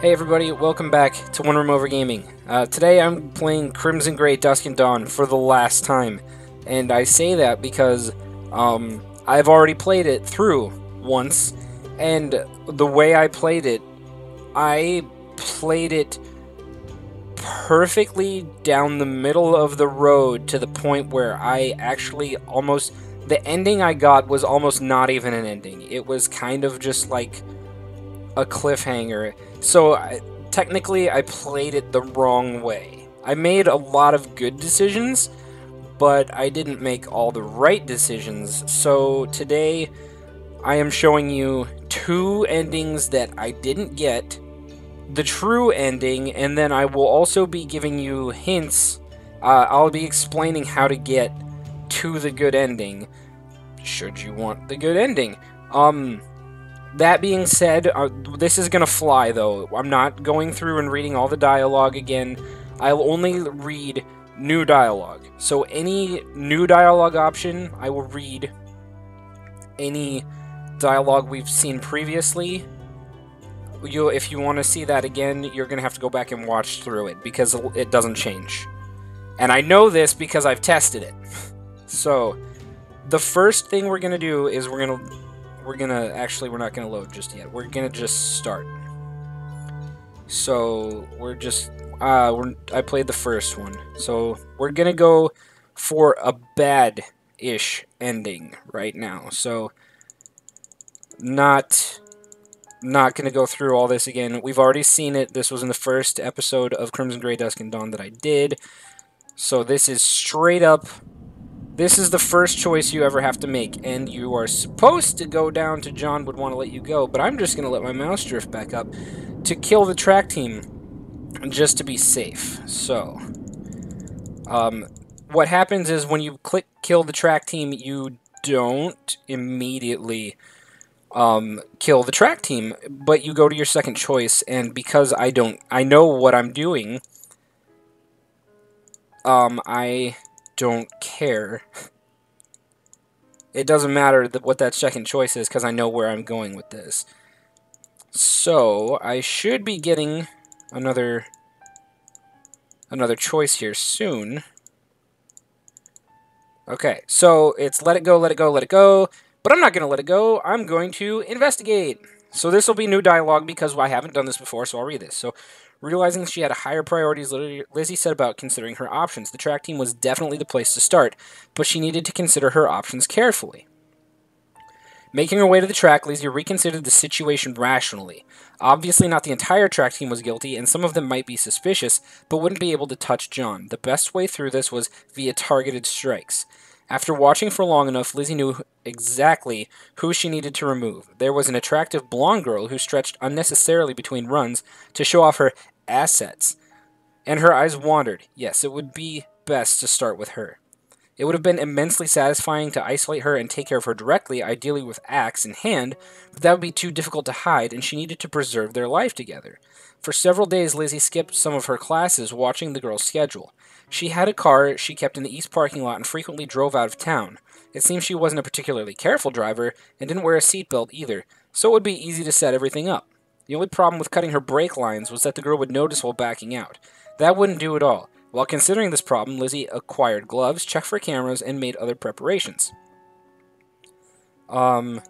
Hey everybody, welcome back to OneRoomOver Gaming. Today I'm playing Crimson Grey Dusk and Dawn for the last time. And I say that because I've already played it through once, and the way I played it perfectly down the middle of the road to the point where I actually the ending I got was almost not even an ending. It was kind of just like a cliffhanger. So technically I played it the wrong way. I made a lot of good decisions, but I didn't make all the right decisions. So today I am showing you two endings that I didn't get, the true ending, and then I will also be giving you hints. I'll be explaining how to get to the good ending, should you want the good ending. That being said, this is gonna fly, though. I'm not going through and reading all the dialogue again. I'll only read new dialogue. So any new dialogue option, I will read. Any dialogue we've seen previously, if you want to see that again, you're gonna have to go back and watch through it, because it doesn't change. And I know this because I've tested it. So, the first thing we're gonna do is we're not gonna load just yet. We're gonna just start. So I played the first one. So we're gonna go for a bad-ish ending right now. So not gonna go through all this again. We've already seen it. This was in the first episode of Crimson Grey Dusk and Dawn that I did. So this is straight up. This is the first choice you ever have to make, and you are supposed to go down to John would want to let you go, but I'm just going to let my mouse drift back up to kill the track team, just to be safe. So, what happens is when you click kill the track team, you don't immediately kill the track team, but you go to your second choice, and because I know what I'm doing, I don't care. It doesn't matter what that second choice is, because I know where I'm going with this. So I should be getting another choice here soon. Okay, so it's let it go, let it go, let it go. But I'm not going to let it go. I'm going to investigate. So this will be new dialogue because I haven't done this before, so I'll read this. So, realizing she had a higher priority, as Lizzie said about considering her options. The track team was definitely the place to start, but she needed to consider her options carefully. Making her way to the track, Lizzie reconsidered the situation rationally. Obviously not the entire track team was guilty, and some of them might be suspicious, but wouldn't be able to touch John. The best way through this was via targeted strikes. After watching for long enough, Lizzie knew exactly who she needed to remove. There was an attractive blonde girl who stretched unnecessarily between runs to show off her assets, and her eyes wandered. Yes, it would be best to start with her. It would have been immensely satisfying to isolate her and take care of her directly, ideally with axe in hand, but that would be too difficult to hide, and she needed to preserve their life together. For several days, Lizzie skipped some of her classes, watching the girl's schedule. She had a car she kept in the east parking lot and frequently drove out of town. It seemed she wasn't a particularly careful driver, and didn't wear a seatbelt either, so it would be easy to set everything up. The only problem with cutting her brake lines was that the girl would notice while backing out. That wouldn't do at all. While considering this problem, Lizzie acquired gloves, checked for cameras, and made other preparations. John,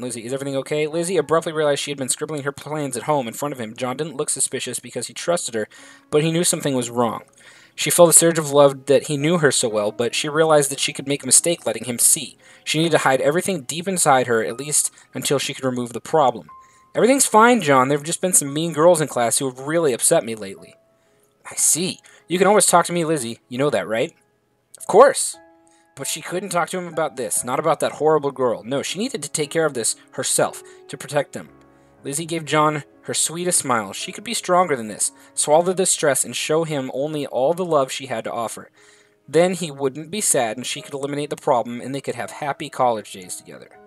Lizzie, is everything okay? Lizzie abruptly realized she had been scribbling her plans at home in front of him. John didn't look suspicious because he trusted her, but he knew something was wrong. She felt a surge of love that he knew her so well, but she realized that she could make a mistake letting him see. She needed to hide everything deep inside her, at least until she could remove the problem. Everything's fine, John. There have just been some mean girls in class who have really upset me lately. I see. You can always talk to me, Lizzie. You know that, right? Of course. But she couldn't talk to him about this, not about that horrible girl. No, she needed to take care of this herself, to protect them. Lizzie gave John her sweetest smile. She could be stronger than this, swallow the stress, and show him only all the love she had to offer. Then he wouldn't be sad, and she could eliminate the problem, and they could have happy college days together.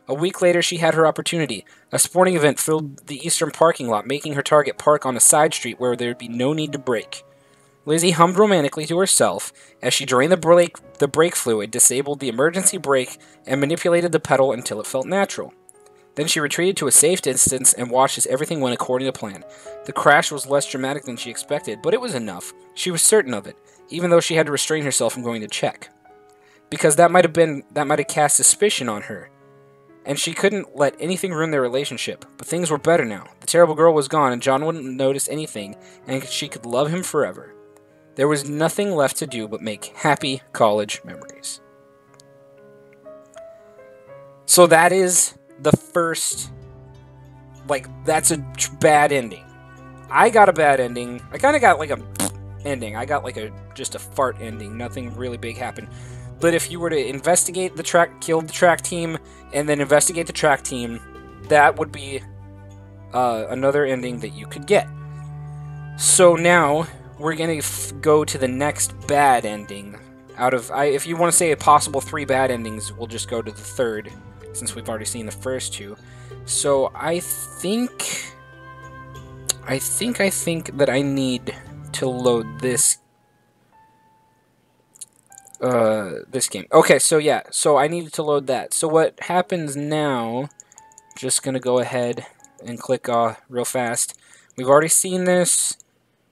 A week later, she had her opportunity. A sporting event filled the eastern parking lot, making her target park on a side street where there would be no need to brake. Lizzie hummed romantically to herself as she drained the brake fluid, disabled the emergency brake, and manipulated the pedal until it felt natural. Then she retreated to a safe distance and watched as everything went according to plan. The crash was less dramatic than she expected, but it was enough. She was certain of it, even though she had to restrain herself from going to check. Because that might have cast suspicion on her. And she couldn't let anything ruin their relationship. But things were better now. The terrible girl was gone, and John wouldn't notice anything, and she could love him forever. There was nothing left to do but make happy college memories. So that is the first, that's a bad ending. I got a bad ending. I kind of got like a ending. I got like just a fart ending. Nothing really big happened. But if you were to investigate the track, kill the track team, and then investigate the track team, that would be another ending that you could get. So now we're gonna go to the next bad ending. If you want to say a possible 3 bad endings, we'll just go to the third, since we've already seen the first 2. So I think that I need to load this game. Okay, so yeah, so I needed to load that. So what happens now, just gonna go ahead and click real fast. We've already seen this,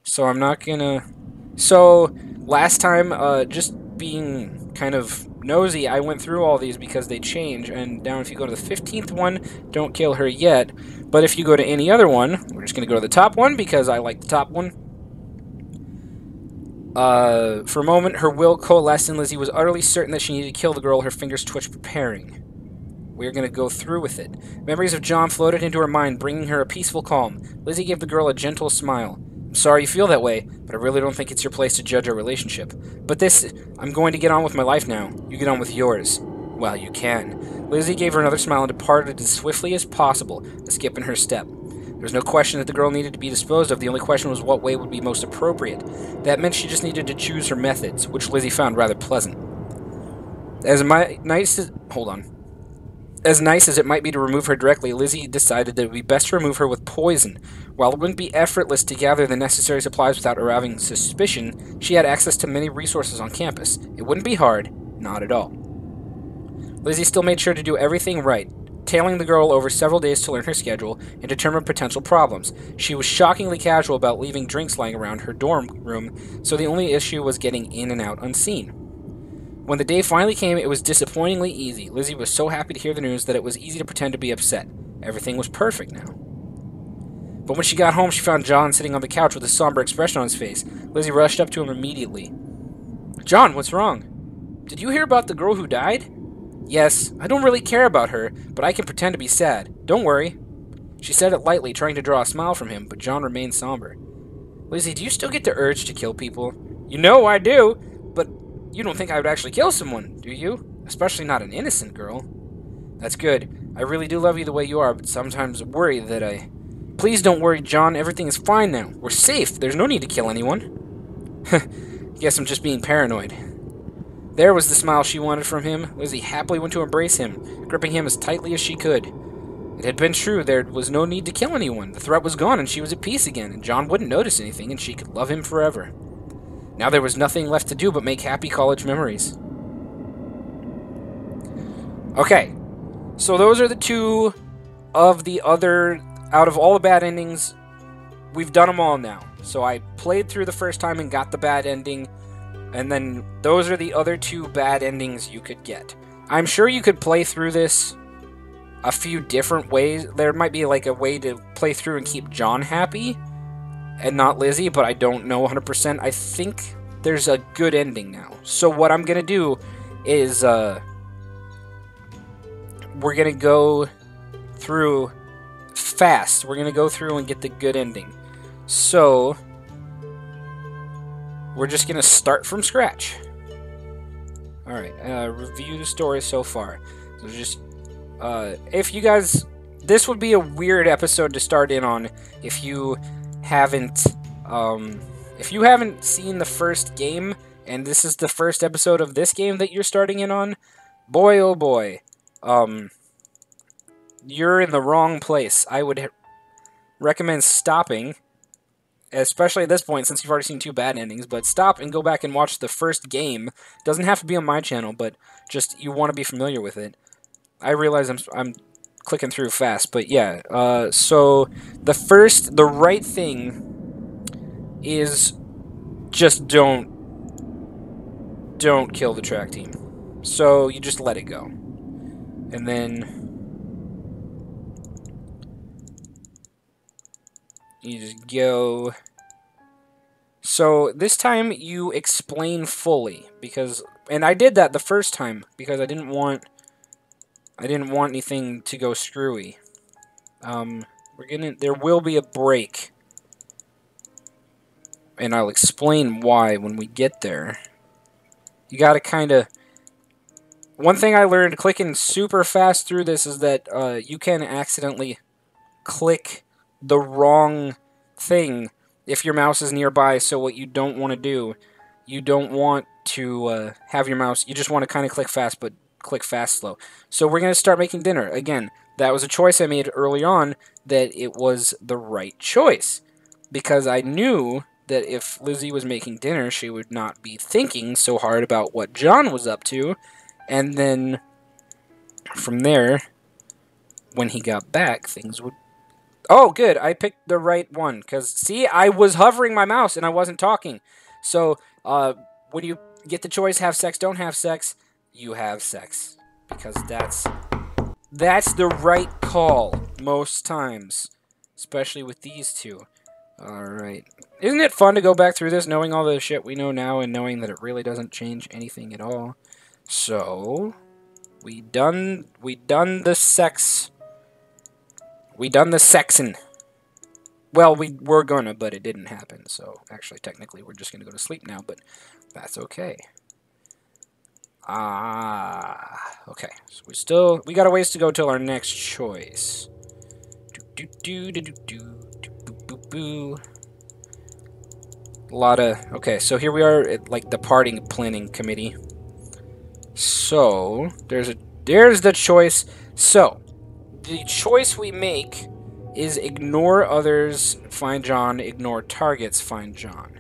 so I'm not gonna... So, last time, just being kind of nosy, I went through all these because they change, and down if you go to the 15th one, don't kill her yet. But if you go to any other one, we're just gonna go to the top one because I like the top one. For a moment, her will coalesced, and Lizzie was utterly certain that she needed to kill the girl. Her fingers twitched, preparing. We're going to go through with it. Memories of John floated into her mind, bringing her a peaceful calm. Lizzie gave the girl a gentle smile. I'm sorry you feel that way, but I really don't think it's your place to judge our relationship. But I'm going to get on with my life now. You get on with yours. Well, you can. Lizzie gave her another smile and departed as swiftly as possible, a skip in her step. There was no question that the girl needed to be disposed of. The only question was what way would be most appropriate. That meant she just needed to choose her methods, which Lizzie found rather pleasant. As nice as it might be to remove her directly, Lizzie decided that it would be best to remove her with poison. While it wouldn't be effortless to gather the necessary supplies without arousing suspicion, she had access to many resources on campus. It wouldn't be hard, not at all. Lizzie still made sure to do everything right, tailing the girl over several days to learn her schedule and determine potential problems. She was shockingly casual about leaving drinks lying around her dorm room, so the only issue was getting in and out unseen. When the day finally came, it was disappointingly easy. Lizzie was so happy to hear the news that it was easy to pretend to be upset. Everything was perfect now. But when she got home, she found John sitting on the couch with a somber expression on his face. Lizzie rushed up to him immediately. John, what's wrong? Did you hear about the girl who died? Yes, I don't really care about her, but I can pretend to be sad. Don't worry. She said it lightly, trying to draw a smile from him, but John remained somber. Lizzie, do you still get the urge to kill people? You know I do, but you don't think I would actually kill someone, do you? Especially not an innocent girl. That's good. I really do love you the way you are, but sometimes I worry that I... Please don't worry, John. Everything is fine now. We're safe. There's no need to kill anyone. Guess I'm just being paranoid. There was the smile she wanted from him. Lizzie happily went to embrace him, gripping him as tightly as she could. It had been true. There was no need to kill anyone. The threat was gone, and she was at peace again, and John wouldn't notice anything, and she could love him forever. Now there was nothing left to do but make happy college memories. Okay, so those are the 2 of the other... Out of all the bad endings, we've done them all now. So I played through the first time and got the bad ending, and then those are the other 2 bad endings you could get. I'm sure you could play through this a few different ways. There might be like a way to play through and keep John happy and not Lizzie, but I don't know 100%. I think there's a good ending now. So what I'm going to do is we're going to go through fast. We're going to go through and get the good ending. So we're just going to start from scratch. Alright, review the story so far. So just, if you guys, this would be a weird episode to start in on if you haven't seen the first game, and this is the first episode of this game that you're starting in on, boy oh boy, you're in the wrong place. I would recommend stopping, especially at this point since you've already seen 2 bad endings, but stop and go back and watch the first game. Doesn't have to be on my channel, but just you want to be familiar with it. I realize I'm clicking through fast, but yeah. So the right thing is just don't kill the track team. So you just let it go, and then you just go. So this time you explain fully, because, and I did that the first time because I didn't want anything to go screwy. There will be a break, and I'll explain why when we get there. You gotta kind of... One thing I learned clicking super fast through this is that you can accidentally click the wrong thing if your mouse is nearby. So what you don't want to do, you don't want to have your mouse... You just want to kind of click fast, but click fast slow. So we're going to start making dinner. Again, that was a choice I made early on, that it was the right choice, because I knew that if Lizzie was making dinner, she would not be thinking so hard about what John was up to, and then from there, when he got back, things would... Oh, good, I picked the right one, because, see, I was hovering my mouse and I wasn't talking. So, when you get the choice, have sex, don't have sex, you have sex, because that's the right call most times, especially with these two. Alright. Isn't it fun to go back through this, knowing all the shit we know now, and knowing that it really doesn't change anything at all? So, we done the sex. We done the sexing. Well, we were gonna, but it didn't happen, so actually, technically, we're just gonna go to sleep now, but that's okay. Okay. So we got a ways to go till our next choice. A lot of... Okay, so here we are at, like, the party planning committee. So, there's the choice. So, the choice we make is ignore others, find John, ignore targets, find John.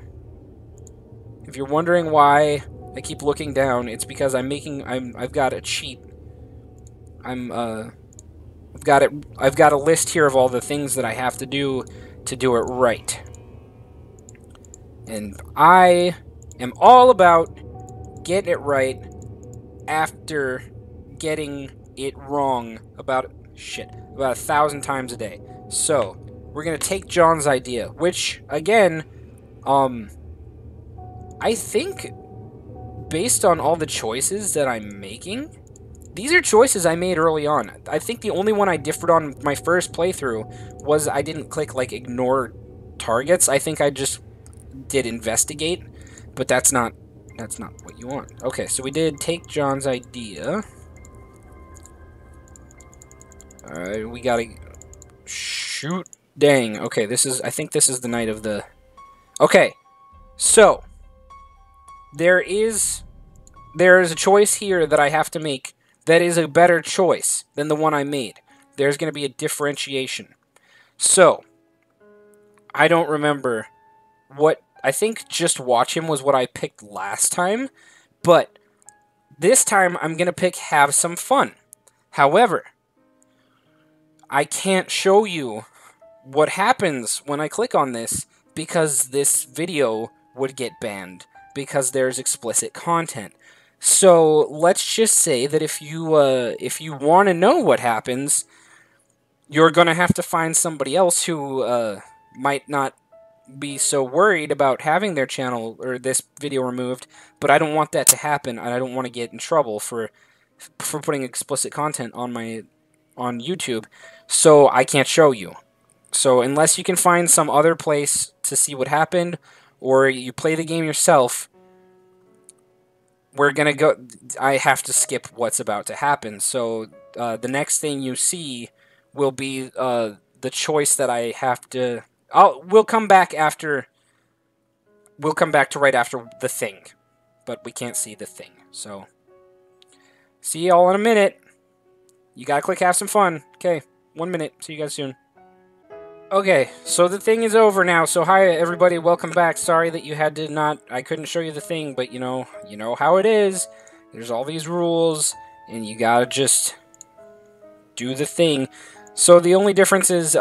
If you're wondering why I keep looking down, it's because I've got a cheat. I've got a list here of all the things that I have to do it right. And I am all about getting it right after getting it wrong about 1,000 times a day. So, we're gonna take John's idea, which, again, I think, based on all the choices that I'm making, these are choices I made early on. I think the only one I differed on my first playthrough was I didn't click, like, ignore targets. I think I just did investigate, but that's not what you want. Okay, so we did take John's idea. Alright, we gotta... Shoot. Dang. Okay, I think this is the night of the... Okay, so... There is a choice here that I have to make that is a better choice than the one I made. There's going to be a differentiation. So, I don't remember what... I think just watch him was what I picked last time, but this time I'm going to pick have some fun. However, I can't show you what happens when I click on this because this video would get banned because there's explicit content. So let's just say that if you want to know what happens, you're going to have to find somebody else who might not be so worried about having their channel or this video removed, but I don't want that to happen, and I don't want to get in trouble for putting explicit content on YouTube, so I can't show you. So unless you can find some other place to see what happened, or you play the game yourself, we're gonna go... I have to skip what's about to happen, so the next thing you see will be the choice that I have to... We'll come back after... We'll come back to right after the thing, but we can't see the thing, so... See you all in a minute. You gotta click have some fun. Okay, 1 minute. See you guys soon. Okay, so the thing is over now. So hi everybody, welcome back. Sorry that you had to not... I couldn't show you the thing, but you know how it is. There's all these rules, and you gotta just do the thing. So the only difference is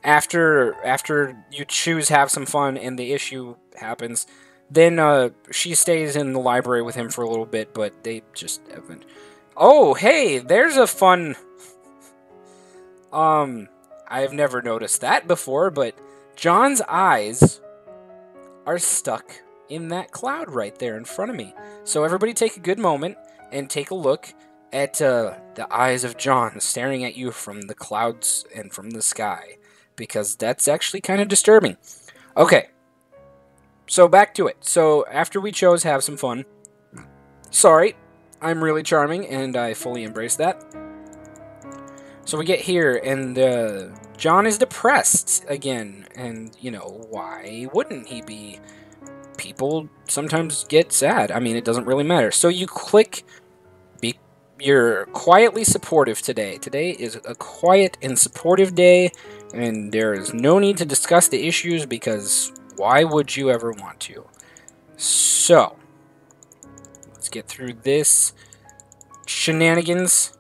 after you choose have some fun and the issue happens, then she stays in the library with him for a little bit, but they just haven't. Oh, hey, there's a fun. I've never noticed that before, but John's eyes are stuck in that cloud right there in front of me. So everybody take a good moment and take a look at the eyes of John staring at you from the clouds and from the sky, because that's actually kind of disturbing. Okay, so back to it. So after we chose have some fun, sorry, I'm really charming, and I fully embrace that. So we get here, and John is depressed again, and, you know, why wouldn't he be? People sometimes get sad. I mean, it doesn't really matter. So you click, you're quietly supportive today. Today is a quiet and supportive day, and there is no need to discuss the issues, because why would you ever want to? So, let's get through this shenanigans.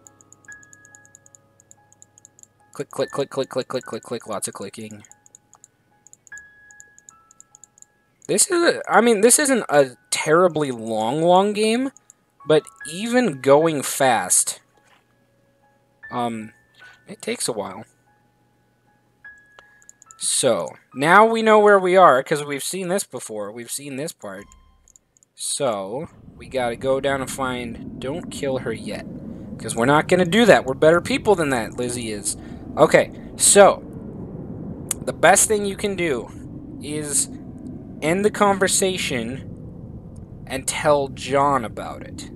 Click, click, click, click, click, click, click, click, lots of clicking. This isn't a terribly long game, but even going fast, it takes a while. So, now we know where we are, because we've seen this before. We've seen this part. So, we gotta go down and find... Don't kill her yet. Because we're not gonna do that. We're better people than that, Lizzie is. Okay, so, the best thing you can do is end the conversation and tell John about it.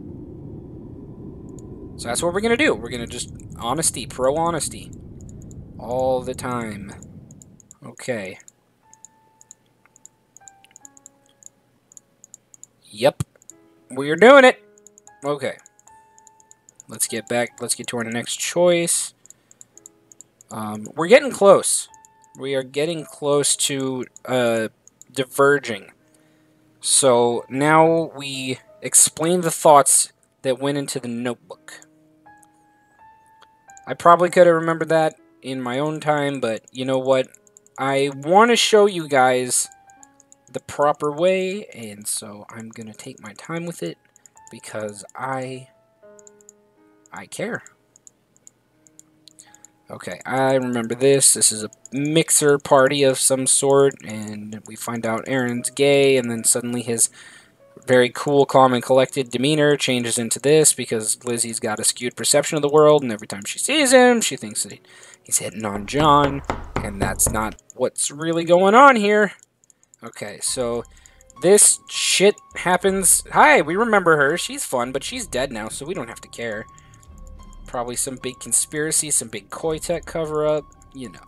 So that's what we're gonna do. We're gonna just honesty, pro-honesty, all the time. Okay. Yep. We're doing it. Okay. Let's get back. Let's get to our next choice. We're getting close. We are getting close to diverging. So now we explain the thoughts that went into the notebook. I probably could have remembered that in my own time, but you know what? I want to show you guys the proper way, and so I'm going to take my time with it because I care. Okay, I remember this. This is a mixer party of some sort, and we find out Aaron's gay, and then suddenly his very cool, calm, and collected demeanor changes into this because Lizzie's got a skewed perception of the world, and every time she sees him, she thinks that he's hitting on John, and that's not what's really going on here. Okay, so this shit happens. Hi, we remember her. She's fun, but she's dead now, so we don't have to care. Probably some big conspiracy, some big Koitek cover-up, you know,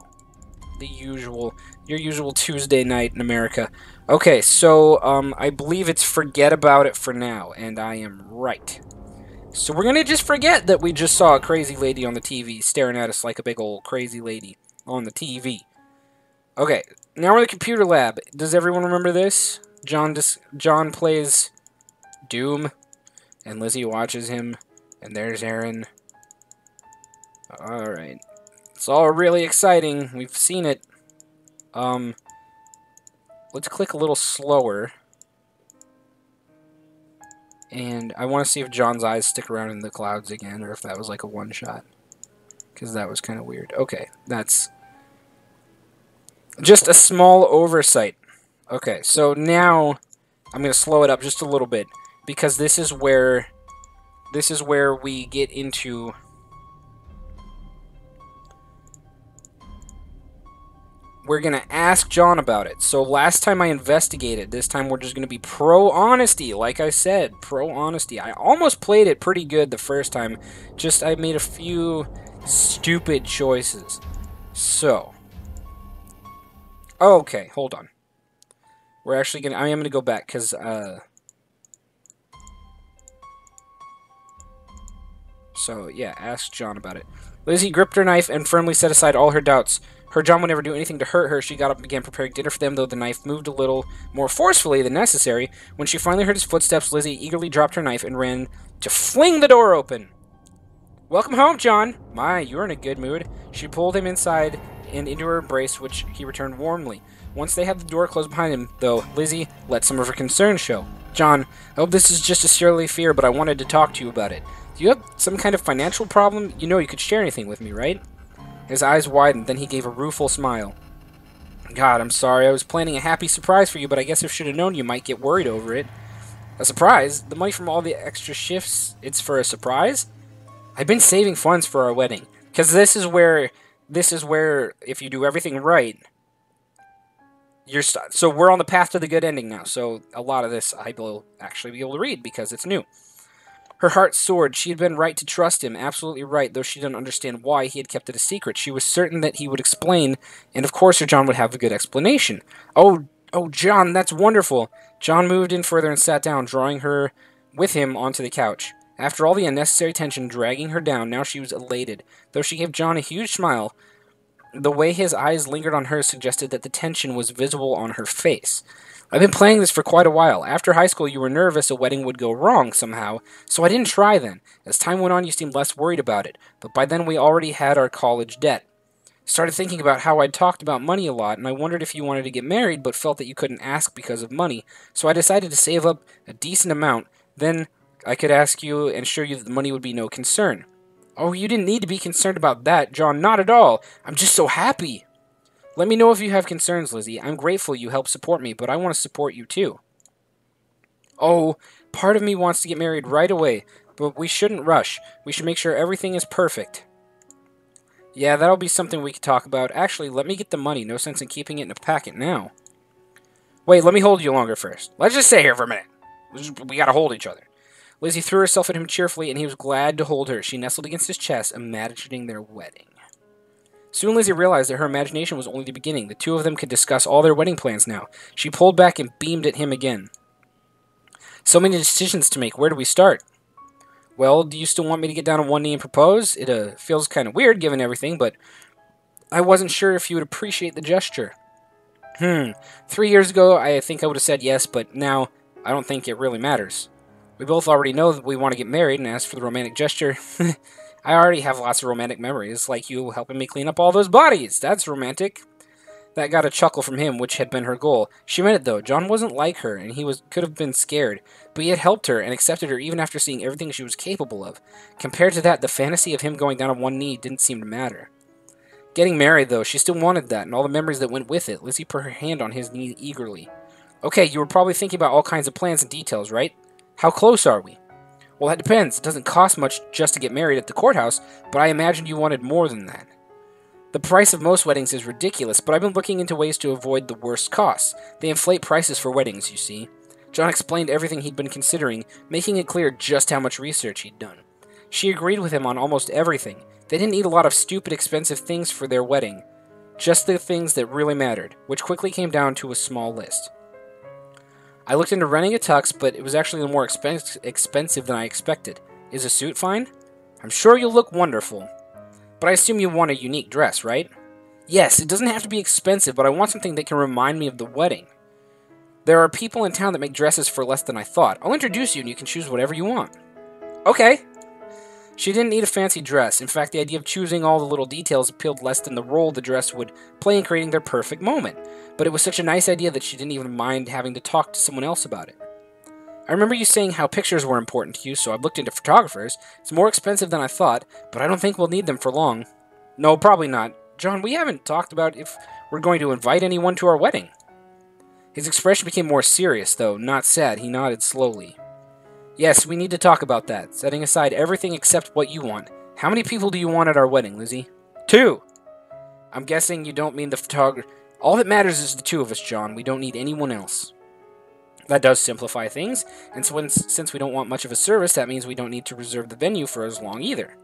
the usual, your usual Tuesday night in America. Okay, so, I believe it's forget about it for now, and I am right. So we're gonna just forget that we just saw a crazy lady on the TV staring at us like a big old crazy lady on the TV. Okay, now we're in the computer lab. Does everyone remember this? John plays Doom, and Lizzie watches him, and there's Aaron. Alright. It's all really exciting. We've seen it. Let's click a little slower. And I want to see if John's eyes stick around in the clouds again, or if that was like a one-shot. Because that was kind of weird. Okay, that's just a small oversight. Okay, so now I'm going to slow it up just a little bit, because this is where we get into... We're going to ask John about it. So last time I investigated. This time we're just going to be pro-honesty. Like I said, pro-honesty. I almost played it pretty good the first time. Just I made a few stupid choices. So. Okay, hold on. We're actually going to... I am going to go back because... So, yeah, ask John about it. Lizzie gripped her knife and firmly set aside all her doubts. Her John would never do anything to hurt her. She got up and began preparing dinner for them, though the knife moved a little more forcefully than necessary. When she finally heard his footsteps, Lizzie eagerly dropped her knife and ran to fling the door open. Welcome home, John! My, you're in a good mood. She pulled him inside and into her embrace, which he returned warmly. Once they had the door closed behind him, though, Lizzie let some of her concern show. John, I hope this is just a silly fear, but I wanted to talk to you about it. Do you have some kind of financial problem? You know you could share anything with me, right? His eyes widened, then he gave a rueful smile. God, I'm sorry. I was planning a happy surprise for you, but I guess I should have known you might get worried over it. A surprise? The money from all the extra shifts, it's for a surprise? I've been saving funds for our wedding, because this is where, if you do everything right, so we're on the path to the good ending now, so a lot of this I will actually be able to read, because it's new. Her heart soared. She had been right to trust him, absolutely right, though she didn't understand why he had kept it a secret. She was certain that he would explain, and of course Sir John would have a good explanation. Oh, John, that's wonderful. John moved in further and sat down, drawing her with him onto the couch. After all the unnecessary tension dragging her down, now she was elated. Though she gave John a huge smile, the way his eyes lingered on hers suggested that the tension was visible on her face. I've been playing this for quite a while. After high school, you were nervous a wedding would go wrong somehow, so I didn't try then. As time went on, you seemed less worried about it, but by then we already had our college debt. Started thinking about how I'd talked about money a lot, and I wondered if you wanted to get married, but felt that you couldn't ask because of money, so I decided to save up a decent amount. Then I could ask you and show you that the money would be no concern. Oh, you didn't need to be concerned about that, John, not at all. I'm just so happy. Let me know if you have concerns, Lizzie. I'm grateful you helped support me, but I want to support you too. Oh, part of me wants to get married right away, but we shouldn't rush. We should make sure everything is perfect. Yeah, that'll be something we could talk about. Actually, let me get the money. No sense in keeping it in a packet now. Wait, let me hold you longer first. Let's just stay here for a minute. We gotta hold each other. Lizzie threw herself at him cheerfully, and he was glad to hold her. She nestled against his chest, imagining their wedding. Soon Lizzie realized that her imagination was only the beginning. The two of them could discuss all their wedding plans now. She pulled back and beamed at him again. So many decisions to make. Where do we start? Well, do you still want me to get down on one knee and propose? It feels kind of weird given everything, but I wasn't sure if you would appreciate the gesture. 3 years ago, I think I would have said yes, but now I don't think it really matters. We both already know that we want to get married, and as for the romantic gesture, I already have lots of romantic memories, like you helping me clean up all those bodies. That's romantic. That got a chuckle from him, which had been her goal. She meant it, though. John wasn't like her, and he could have been scared, but he had helped her and accepted her even after seeing everything she was capable of. Compared to that, the fantasy of him going down on one knee didn't seem to matter. Getting married, though, she still wanted that, and all the memories that went with it. Lizzie put her hand on his knee eagerly. Okay, you were probably thinking about all kinds of plans and details, right? How close are we? Well, that depends. It doesn't cost much just to get married at the courthouse, but I imagined you wanted more than that. The price of most weddings is ridiculous, but I've been looking into ways to avoid the worst costs. They inflate prices for weddings, you see. John explained everything he'd been considering, making it clear just how much research he'd done. She agreed with him on almost everything. They didn't need a lot of stupid, expensive things for their wedding. Just the things that really mattered, which quickly came down to a small list. I looked into renting a tux, but it was actually more expensive than I expected. Is a suit fine? I'm sure you'll look wonderful. But I assume you want a unique dress, right? Yes, it doesn't have to be expensive, but I want something that can remind me of the wedding. There are people in town that make dresses for less than I thought. I'll introduce you and you can choose whatever you want. Okay. She didn't need a fancy dress. In fact, the idea of choosing all the little details appealed less than the role the dress would play in creating their perfect moment. But it was such a nice idea that she didn't even mind having to talk to someone else about it. I remember you saying how pictures were important to you, so I've looked into photographers. It's more expensive than I thought, but I don't think we'll need them for long. No, probably not. John, we haven't talked about if we're going to invite anyone to our wedding. His expression became more serious, though, not sad. He nodded slowly. Yes, we need to talk about that, setting aside everything except what you want. How many people do you want at our wedding, Lizzie? 2! I'm guessing you don't mean the photographer. All that matters is the two of us, John. We don't need anyone else. That does simplify things, and since we don't want much of a service, that means we don't need to reserve the venue for as long either.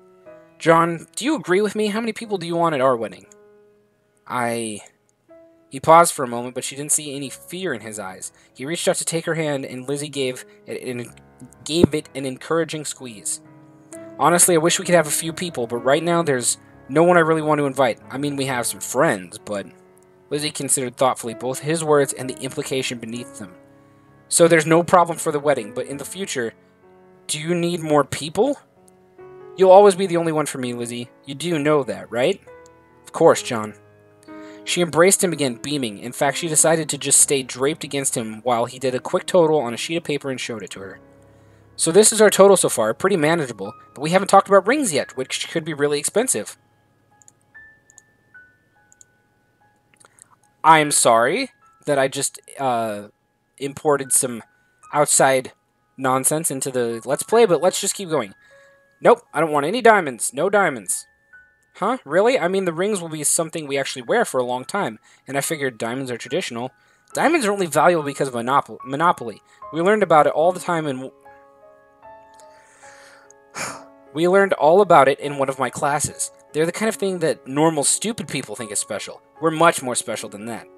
John, do you agree with me? How many people do you want at our wedding? He paused for a moment, but she didn't see any fear in his eyes. He reached out to take her hand, and Lizzie gave it an encouraging squeeze. Honestly, I wish we could have a few people, but right now there's no one I really want to invite. I mean, we have some friends, but... Lizzie considered thoughtfully both his words and the implication beneath them. So there's no problem for the wedding, but in the future, do you need more people? You'll always be the only one for me, Lizzie. You do know that, right? Of course, John. She embraced him again, beaming. In fact, she decided to just stay draped against him while he did a quick total on a sheet of paper and showed it to her. So this is our total so far, pretty manageable, but we haven't talked about rings yet, which could be really expensive. I'm sorry that I just imported some outside nonsense into the Let's Play, but let's just keep going. Nope, I don't want any diamonds. No diamonds. Huh? Really? I mean, the rings will be something we actually wear for a long time, and I figured diamonds are traditional. Diamonds are only valuable because of Monopoly. We learned about it all the time in... We learned all about it in one of my classes. They're the kind of thing that normal stupid people think is special. We're much more special than that.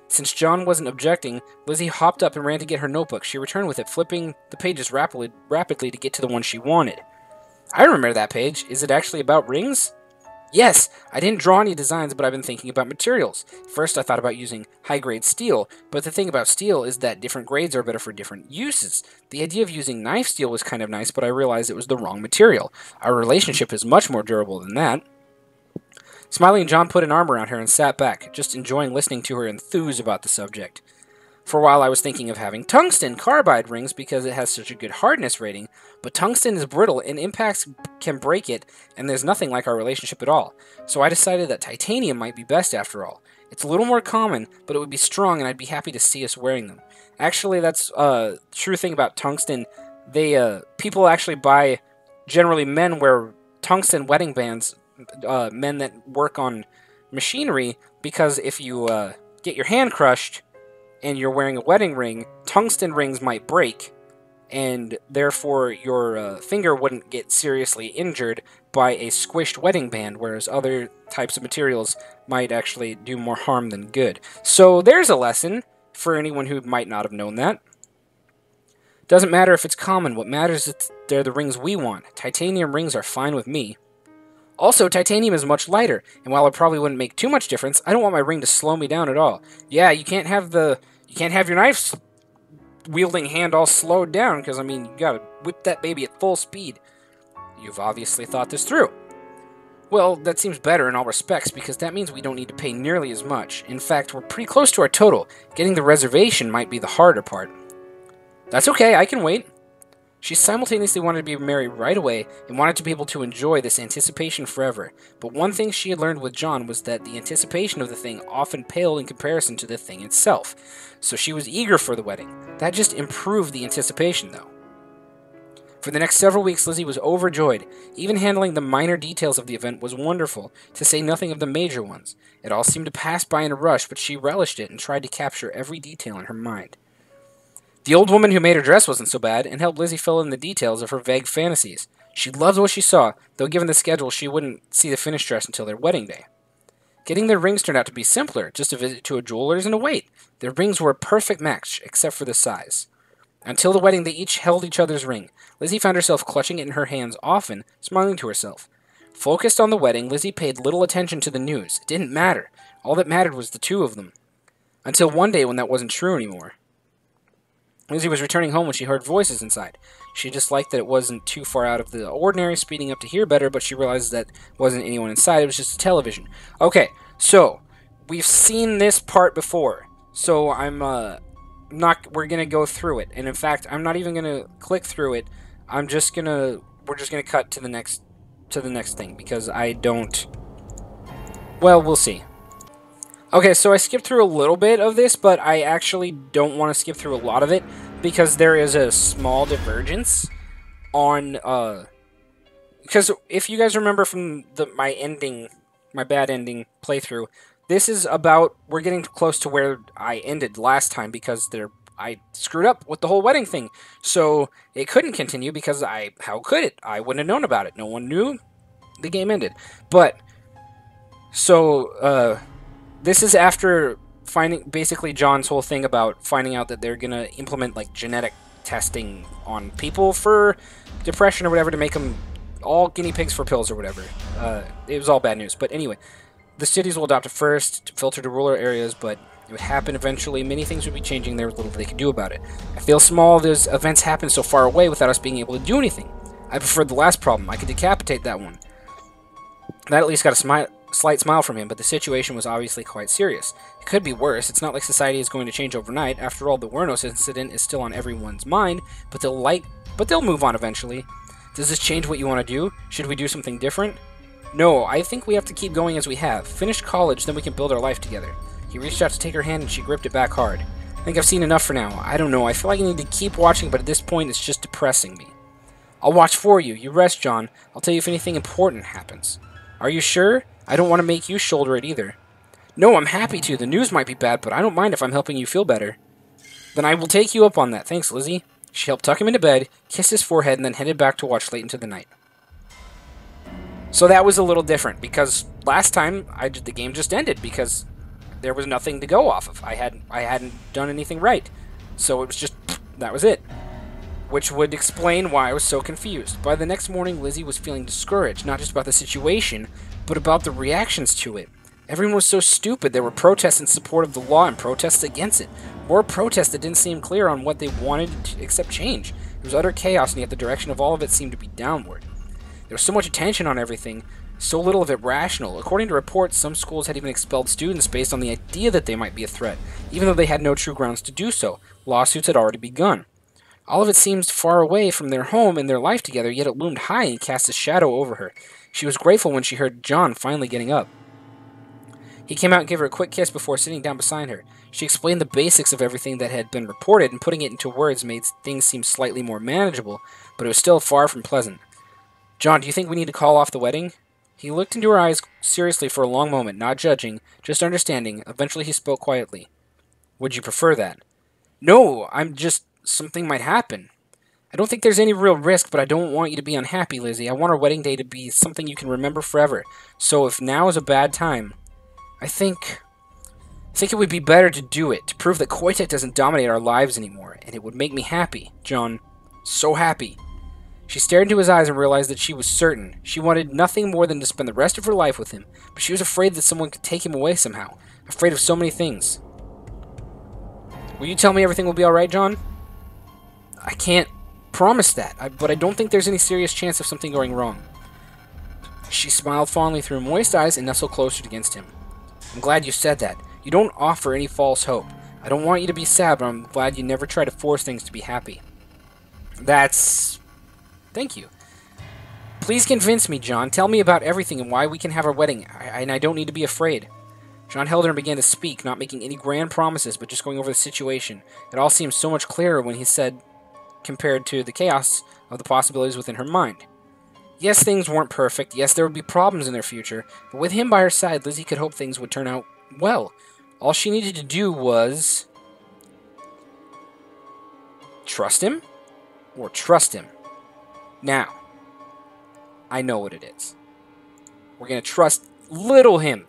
Since John wasn't objecting, Lizzie hopped up and ran to get her notebook. She returned with it, flipping the pages rapidly to get to the one she wanted. I remember that page. Is it actually about rings? Yes, I didn't draw any designs, but I've been thinking about materials. First, I thought about using high-grade steel, but the thing about steel is that different grades are better for different uses. The idea of using knife steel was kind of nice, but I realized it was the wrong material. Our relationship is much more durable than that. Smiling, John put an arm around her and sat back, just enjoying listening to her enthuse about the subject. For a while, I was thinking of having tungsten carbide rings because it has such a good hardness rating, but tungsten is brittle and impacts can break it, and there's nothing like our relationship at all. So I decided that titanium might be best after all. It's a little more common, but it would be strong, and I'd be happy to see us wearing them. Actually, that's a true thing about tungsten. People actually buy, generally men wear tungsten wedding bands, men that work on machinery, because if you get your hand crushed, and you're wearing a wedding ring, tungsten rings might break, and therefore your finger wouldn't get seriously injured by a squished wedding band, whereas other types of materials might actually do more harm than good. So there's a lesson for anyone who might not have known that. Doesn't matter if it's common, what matters is they're the rings we want. Titanium rings are fine with me. Also, titanium is much lighter, and while it probably wouldn't make too much difference, I don't want my ring to slow me down at all. Yeah, you can't have your knife wielding hand all slowed down, because, I mean, you gotta whip that baby at full speed. You've obviously thought this through. Well, that seems better in all respects, because that means we don't need to pay nearly as much. In fact, we're pretty close to our total. Getting the reservation might be the harder part. That's okay, I can wait. She simultaneously wanted to be married right away and wanted to be able to enjoy this anticipation forever. But one thing she had learned with John was that the anticipation of the thing often paled in comparison to the thing itself. So she was eager for the wedding. That just improved the anticipation, though. For the next several weeks, Lizzie was overjoyed. Even handling the minor details of the event was wonderful, to say nothing of the major ones. It all seemed to pass by in a rush, but she relished it and tried to capture every detail in her mind. The old woman who made her dress wasn't so bad, and helped Lizzie fill in the details of her vague fantasies. She loved what she saw, though given the schedule she wouldn't see the finished dress until their wedding day. Getting their rings turned out to be simpler, just a visit to a jeweler's and a wait. Their rings were a perfect match, except for the size. Until the wedding, they each held each other's ring. Lizzie found herself clutching it in her hands often, smiling to herself. Focused on the wedding, Lizzie paid little attention to the news. It didn't matter. All that mattered was the two of them. Until one day when that wasn't true anymore. Lizzie was returning home when she heard voices inside. She disliked that it wasn't too far out of the ordinary, speeding up to hear better, but she realized that wasn't anyone inside, it was just a television. Okay, so, we've seen this part before, so we're gonna go through it, and in fact, I'm not even gonna click through it, we're just gonna cut to the next thing, because I don't, well, we'll see. Okay, so I skipped through a little bit of this, but I actually don't want to skip through a lot of it, because there is a small divergence on, because if you guys remember from my bad ending playthrough, this is about, we're getting close to where I ended last time, because I screwed up with the whole wedding thing, so it couldn't continue, because how could it? I wouldn't have known about it. No one knew the game ended. But, so, this is after finding, basically John's whole thing about finding out that they're going to implement, like, genetic testing on people for depression or whatever to make them all guinea pigs for pills or whatever. It was all bad news. But anyway, the cities will adopt it first to filter to rural areas, but it would happen eventually. Many things would be changing. There was little they could do about it. I feel small those events happen so far away without us being able to do anything. I preferred the last problem. I could decapitate that one. That at least got a slight smile from him, but the situation was obviously quite serious. It could be worse. It's not like society is going to change overnight. After all, the Wernos incident is still on everyone's mind, but they'll move on eventually. Does this change what you want to do? Should we do something different? No, I think we have to keep going as we have. Finish college, then we can build our life together. He reached out to take her hand, and she gripped it back hard. I think I've seen enough for now. I don't know. I feel like I need to keep watching, but at this point, it's just depressing me. I'll watch for you. You rest, John. I'll tell you if anything important happens. Are you sure? I don't want to make you shoulder it either. No, I'm happy to. The news might be bad, but I don't mind if I'm helping you feel better. Then I will take you up on that. Thanks, Lizzie. She helped tuck him into bed, kissed his forehead, and then headed back to watch late into the night. So that was a little different, because last time the game just ended because there was nothing to go off of. I hadn't done anything right. So it was just, that was it. Which would explain why I was so confused. By the next morning, Lizzie was feeling discouraged, not just about the situation, but about the reactions to it. Everyone was so stupid. There were protests in support of the law and protests against it. More protests that didn't seem clear on what they wanted to accept change. There was utter chaos, and yet the direction of all of it seemed to be downward. There was so much attention on everything, so little of it rational. According to reports, some schools had even expelled students based on the idea that they might be a threat, even though they had no true grounds to do so. Lawsuits had already begun. All of it seemed far away from their home and their life together, yet it loomed high and cast a shadow over her. She was grateful when she heard John finally getting up. He came out and gave her a quick kiss before sitting down beside her. She explained the basics of everything that had been reported, and putting it into words made things seem slightly more manageable, but it was still far from pleasant. John, do you think we need to call off the wedding? He looked into her eyes seriously for a long moment, not judging, just understanding. Eventually he spoke quietly. Would you prefer that? No, something might happen. I don't think there's any real risk, but I don't want you to be unhappy, Lizzie. I want our wedding day to be something you can remember forever. So if now is a bad time, I think it would be better to do it, to prove that Koitek doesn't dominate our lives anymore, and it would make me happy, John. So happy. She stared into his eyes and realized that she was certain. She wanted nothing more than to spend the rest of her life with him, but she was afraid that someone could take him away somehow, afraid of so many things. Will you tell me everything will be alright, John? I can't promise that, but I don't think there's any serious chance of something going wrong. She smiled fondly through moist eyes and nestled closer against him. I'm glad you said that. You don't offer any false hope. I don't want you to be sad, but I'm glad you never try to force things to be happy. Thank you. Please convince me, John. Tell me about everything and why we can have our wedding. I don't need to be afraid. John held her and began to speak, not making any grand promises, but just going over the situation. It all seemed so much clearer when he said, compared to the chaos of the possibilities within her mind. Yes, things weren't perfect. Yes, there would be problems in their future. But with him by her side, Lizzie could hope things would turn out well. All she needed to do was trust him or trust him. Now, I know what it is. We're going to trust little him.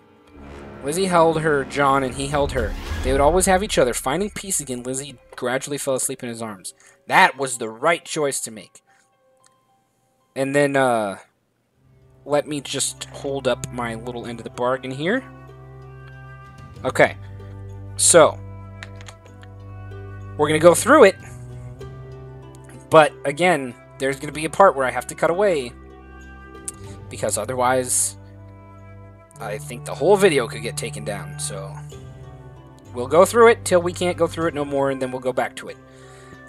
Lizzie held her, John, and he held her. They would always have each other. Finding peace again, Lizzie gradually fell asleep in his arms. That was the right choice to make. And then, let me just hold up my little end of the bargain here. Okay. So, we're going to go through it. But, again, there's going to be a part where I have to cut away. Because otherwise, I think the whole video could get taken down. So, we'll go through it till we can't go through it no more, and then we'll go back to it.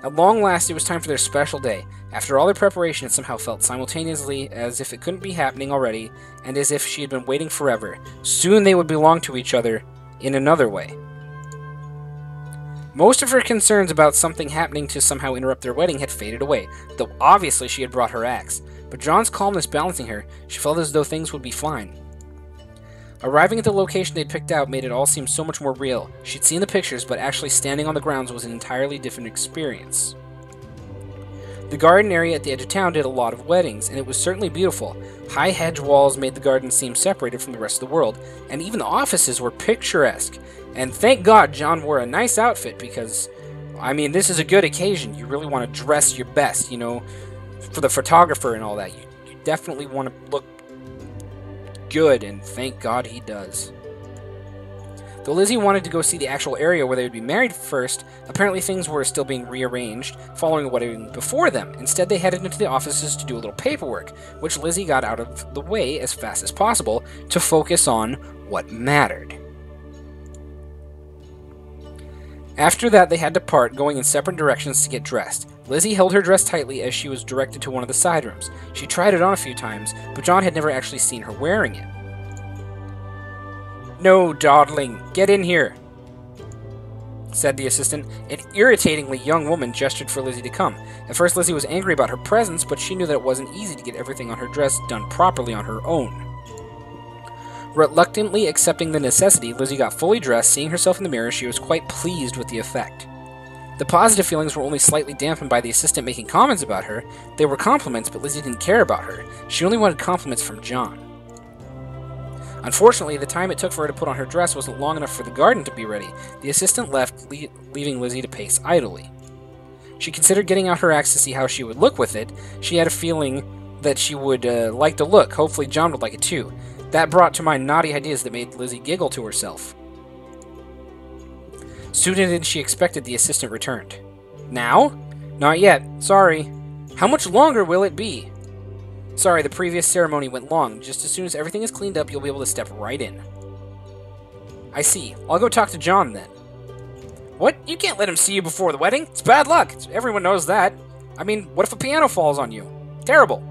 At long last, it was time for their special day. After all their preparation, it somehow felt simultaneously as if it couldn't be happening already, and as if she had been waiting forever. Soon they would belong to each other in another way. Most of her concerns about something happening to somehow interrupt their wedding had faded away, though obviously she had brought her axe. But John's calmness balancing her, she felt as though things would be fine. Arriving at the location they'd picked out made it all seem so much more real. She'd seen the pictures, but actually standing on the grounds was an entirely different experience. The garden area at the edge of town did a lot of weddings, and it was certainly beautiful. High hedge walls made the garden seem separated from the rest of the world, and even the offices were picturesque. And thank God John wore a nice outfit, because, I mean, this is a good occasion. You really want to dress your best, you know, for the photographer and all that. You definitely want to look good, and thank God he does. Though Lizzie wanted to go see the actual area where they would be married first, apparently things were still being rearranged following a wedding before them. Instead, they headed into the offices to do a little paperwork, which Lizzie got out of the way as fast as possible to focus on what mattered. After that, they had to part, going in separate directions to get dressed. Lizzie held her dress tightly as she was directed to one of the side rooms. She tried it on a few times, but John had never actually seen her wearing it. "No, darling, get in here," said the assistant. An irritatingly young woman gestured for Lizzie to come. At first, Lizzie was angry about her presence, but she knew that it wasn't easy to get everything on her dress done properly on her own. Reluctantly accepting the necessity, Lizzie got fully dressed. Seeing herself in the mirror, she was quite pleased with the effect. The positive feelings were only slightly dampened by the assistant making comments about her. They were compliments, but Lizzie didn't care about her. She only wanted compliments from John. Unfortunately, the time it took for her to put on her dress wasn't long enough for the garden to be ready. The assistant left, leaving Lizzie to pace idly. She considered getting out her axe to see how she would look with it. She had a feeling that she would like the look. Hopefully John would like it too. That brought to mind naughty ideas that made Lizzie giggle to herself. Sooner than she expected, the assistant returned. "Now? Not yet. Sorry. How much longer will it be?" "Sorry, the previous ceremony went long. Just as soon as everything is cleaned up, you'll be able to step right in." "I see. I'll go talk to John then." "What? You can't let him see you before the wedding? It's bad luck. Everyone knows that. I mean, what if a piano falls on you? Terrible."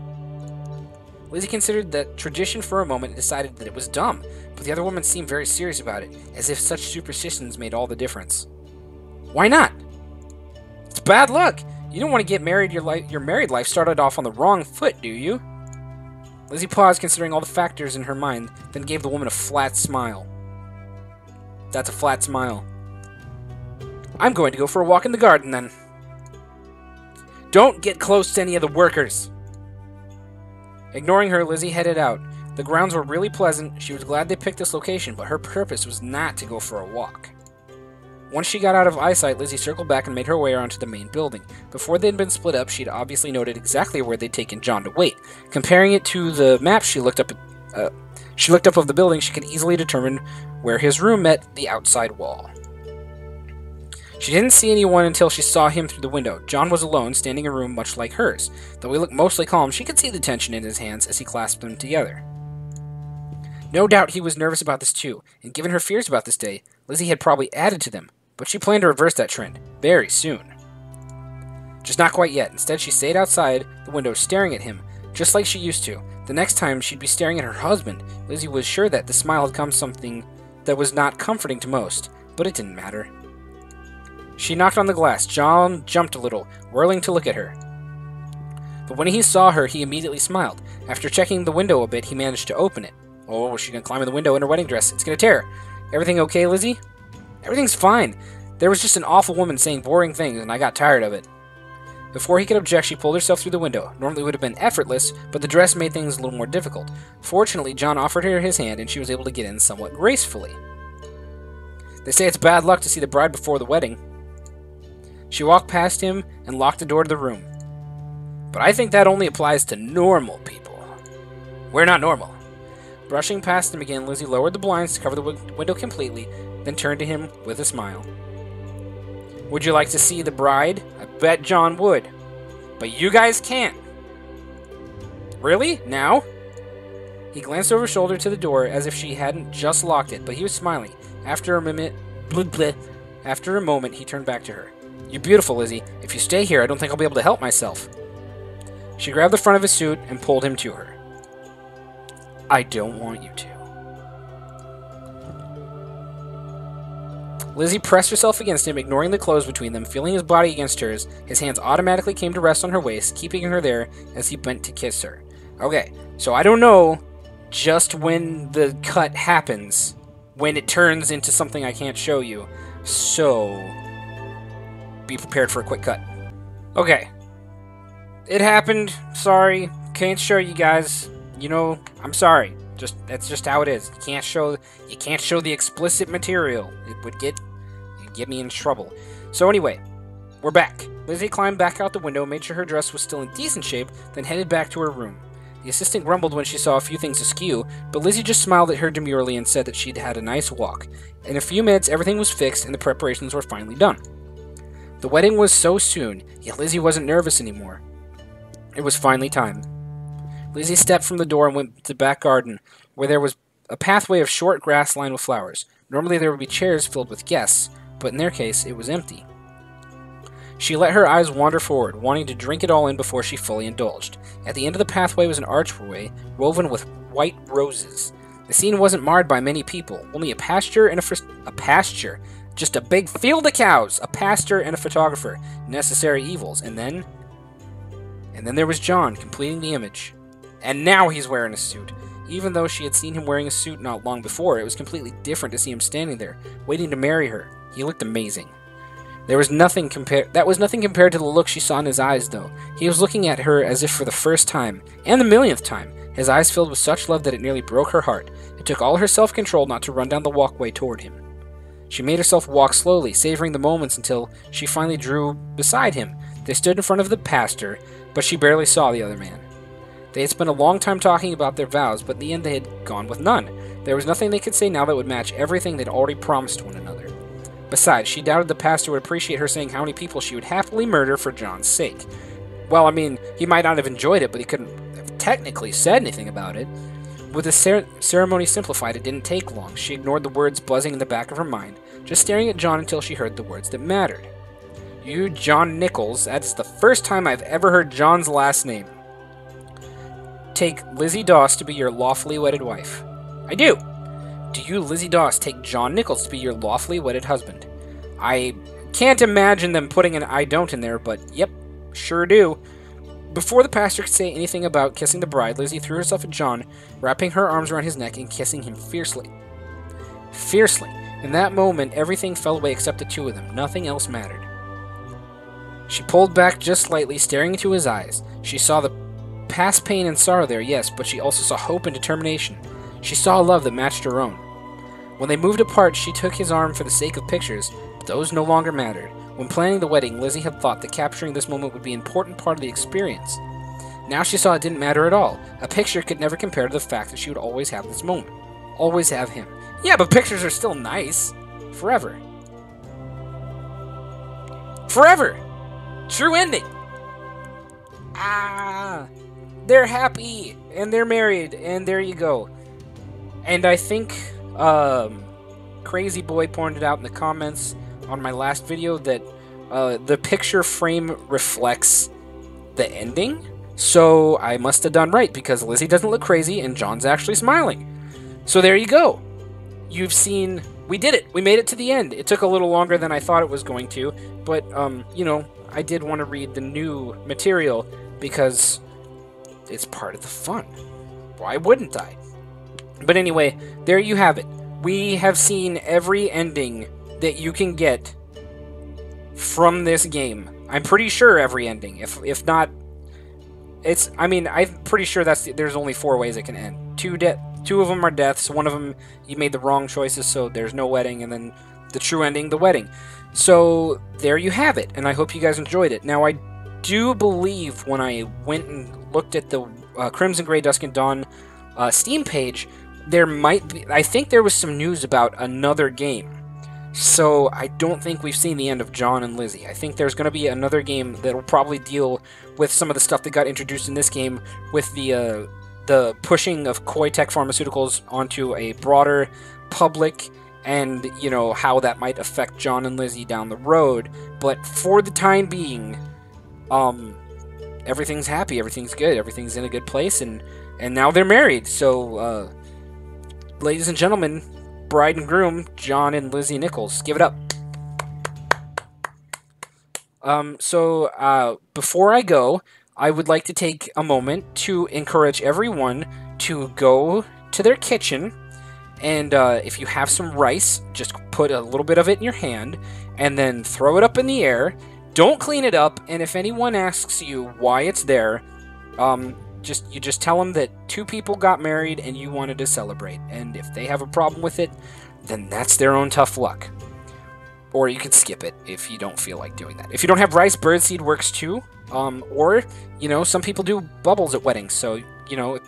Lizzie considered that tradition for a moment and decided that it was dumb, but the other woman seemed very serious about it, as if such superstitions made all the difference. "Why not?" "It's bad luck. You don't want to get married. Your married life started off on the wrong foot, do you?" Lizzie paused, considering all the factors in her mind, then gave the woman a flat smile. "That's a flat smile. I'm going to go for a walk in the garden, then." "Don't get close to any of the workers." Ignoring her, Lizzie headed out. The grounds were really pleasant. She was glad they picked this location, but her purpose was not to go for a walk. Once she got out of eyesight, Lizzie circled back and made her way around to the main building. Before they'd been split up, she'd obviously noted exactly where they'd taken John to wait. Comparing it to the map she looked up of the building, she could easily determine where his room met the outside wall. She didn't see anyone until she saw him through the window. John was alone, standing in a room much like hers. Though he looked mostly calm, she could see the tension in his hands as he clasped them together. No doubt he was nervous about this too, and given her fears about this day, Lizzie had probably added to them, but she planned to reverse that trend very soon. Just not quite yet. Instead, she stayed outside the window staring at him, just like she used to. The next time, she'd be staring at her husband. Lizzie was sure that the smile had come something that was not comforting to most, but it didn't matter. She knocked on the glass. John jumped a little, whirling to look at her. But when he saw her, he immediately smiled. After checking the window a bit, he managed to open it. Oh, was she going to climb in the window in her wedding dress? It's going to tear. "Everything okay, Lizzie?" "Everything's fine. There was just an awful woman saying boring things, and I got tired of it." Before he could object, she pulled herself through the window. Normally it would have been effortless, but the dress made things a little more difficult. Fortunately, John offered her his hand, and she was able to get in somewhat gracefully. They say it's bad luck to see the bride before the wedding. She walked past him and locked the door to the room. "But I think that only applies to normal people. We're not normal." Brushing past him again, Lizzie lowered the blinds to cover the window completely, then turned to him with a smile. "Would you like to see the bride? I bet John would. But you guys can't." "Really? Now?" He glanced over his shoulder to the door as if she hadn't just locked it, but he was smiling. After a moment, he turned back to her. "You're beautiful, Lizzie. If you stay here, I don't think I'll be able to help myself." She grabbed the front of his suit and pulled him to her. "I don't want you to." Lizzie pressed herself against him, ignoring the clothes between them. Feeling his body against hers, his hands automatically came to rest on her waist, keeping her there as he bent to kiss her. Okay, so I don't know just when the cut happens, when it turns into something I can't show you, so be prepared for a quick cut. Okay. It happened. Sorry. Can't show you guys. You know, I'm sorry. That's just how it is. You can't show the explicit material. It'd get me in trouble. So anyway, we're back. Lizzie climbed back out the window, made sure her dress was still in decent shape, then headed back to her room. The assistant grumbled when she saw a few things askew, but Lizzie just smiled at her demurely and said that she'd had a nice walk. In a few minutes, everything was fixed and the preparations were finally done. The wedding was so soon, yet Lizzie wasn't nervous anymore. It was finally time. Lizzie stepped from the door and went to the back garden, where there was a pathway of short grass lined with flowers. Normally there would be chairs filled with guests, but in their case, it was empty. She let her eyes wander forward, wanting to drink it all in before she fully indulged. At the end of the pathway was an archway woven with white roses. The scene wasn't marred by many people, only a pasture and a pasture. Just a big field of cows, a pastor and a photographer. Necessary evils. And then there was John, completing the image. And now he's wearing a suit. Even though she had seen him wearing a suit not long before, it was completely different to see him standing there, waiting to marry her. He looked amazing. That was nothing compared to the look she saw in his eyes, though. He was looking at her as if for the first time, and the millionth time. His eyes filled with such love that it nearly broke her heart. It took all her self-control not to run down the walkway toward him. She made herself walk slowly, savoring the moments until she finally drew beside him. They stood in front of the pastor, but she barely saw the other man. They had spent a long time talking about their vows, but in the end they had gone with none. There was nothing they could say now that would match everything they'd already promised one another. Besides, she doubted the pastor would appreciate her saying how many people she would happily murder for John's sake. Well, I mean, he might not have enjoyed it, but he couldn't have technically said anything about it. With the ceremony simplified, it didn't take long. She ignored the words buzzing in the back of her mind, just staring at John until she heard the words that mattered. You, John Nichols, that's the first time I've ever heard John's last name. Take Lizzie Doss to be your lawfully wedded wife. I do. Do you, Lizzie Doss, take John Nichols to be your lawfully wedded husband? I can't imagine them putting an I don't in there, but yep, sure do. Before the pastor could say anything about kissing the bride, Lizzie threw herself at John, wrapping her arms around his neck and kissing him fiercely. Fiercely. In that moment, everything fell away except the two of them. Nothing else mattered. She pulled back just slightly, staring into his eyes. She saw the past pain and sorrow there, yes, but she also saw hope and determination. She saw a love that matched her own. When they moved apart, she took his arm for the sake of pictures, but those no longer mattered. When planning the wedding, Lizzie had thought that capturing this moment would be an important part of the experience. Now she saw it didn't matter at all. A picture could never compare to the fact that she would always have this moment. Always have him. Yeah, but pictures are still nice. Forever. Forever! True ending! Ah! They're happy! And they're married, and there you go. And I think, Crazy Boy pointed out in the comments on my last video that the picture frame reflects the ending. So I must have done right, because Lizzie doesn't look crazy, and John's actually smiling. So there you go. You've seen... We did it! We made it to the end. It took a little longer than I thought it was going to, but, you know, I did want to read the new material, because it's part of the fun. Why wouldn't I? But anyway, there you have it. We have seen every ending that you can get from this game. I'm pretty sure every ending. If not, it's... I mean, I'm pretty sure there's only 4 ways it can end. 2 of them are deaths. 1 of them, you made the wrong choices, so there's no wedding. And then the true ending, the wedding. So there you have it. And I hope you guys enjoyed it. Now, I do believe when I went and looked at the Crimson Grey Dusk and Dawn Steam page, there might be... I think there was some news about another game. So I don't think we've seen the end of John and Lizzie. I think there's going to be another game that will probably deal with some of the stuff that got introduced in this game with the pushing of Koei-Tech Pharmaceuticals onto a broader public, and, you know, how that might affect John and Lizzie down the road. But for the time being, everything's happy, everything's good, everything's in a good place, and now they're married. So, ladies and gentlemen, bride and groom, John and Lizzie Nichols. Give it up. Before I go, I would like to take a moment to encourage everyone to go to their kitchen, and if you have some rice, just put a little bit of it in your hand, and then throw it up in the air. Don't clean it up, and if anyone asks you why it's there, you just tell them that 2 people got married and you wanted to celebrate, and if they have a problem with it, then that's their own tough luck. Or you can skip it if you don't feel like doing that. If you don't have rice, birdseed works too. Or, you know, some people do bubbles at weddings, so you know,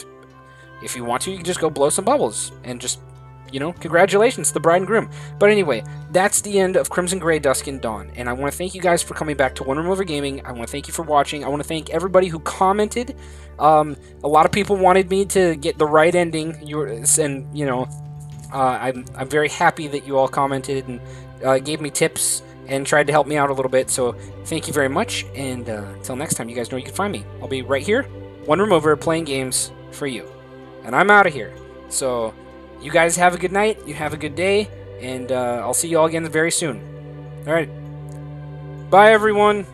if you want to, you can just go blow some bubbles and just, you know, congratulations to the bride and groom. But anyway, that's the end of Crimson Gray, Dusk, and Dawn. And I want to thank you guys for coming back to OneRoomOver Gaming. I want to thank you for watching. I want to thank everybody who commented. A lot of people wanted me to get the right ending. And, you know, I'm very happy that you all commented and gave me tips and tried to help me out a little bit. So thank you very much. And until next time, you guys know you can find me. I'll be right here, OneRoomOver, playing games for you. And I'm out of here. So you guys have a good night. You have a good day. And I'll see you all again very soon. All right. Bye, everyone.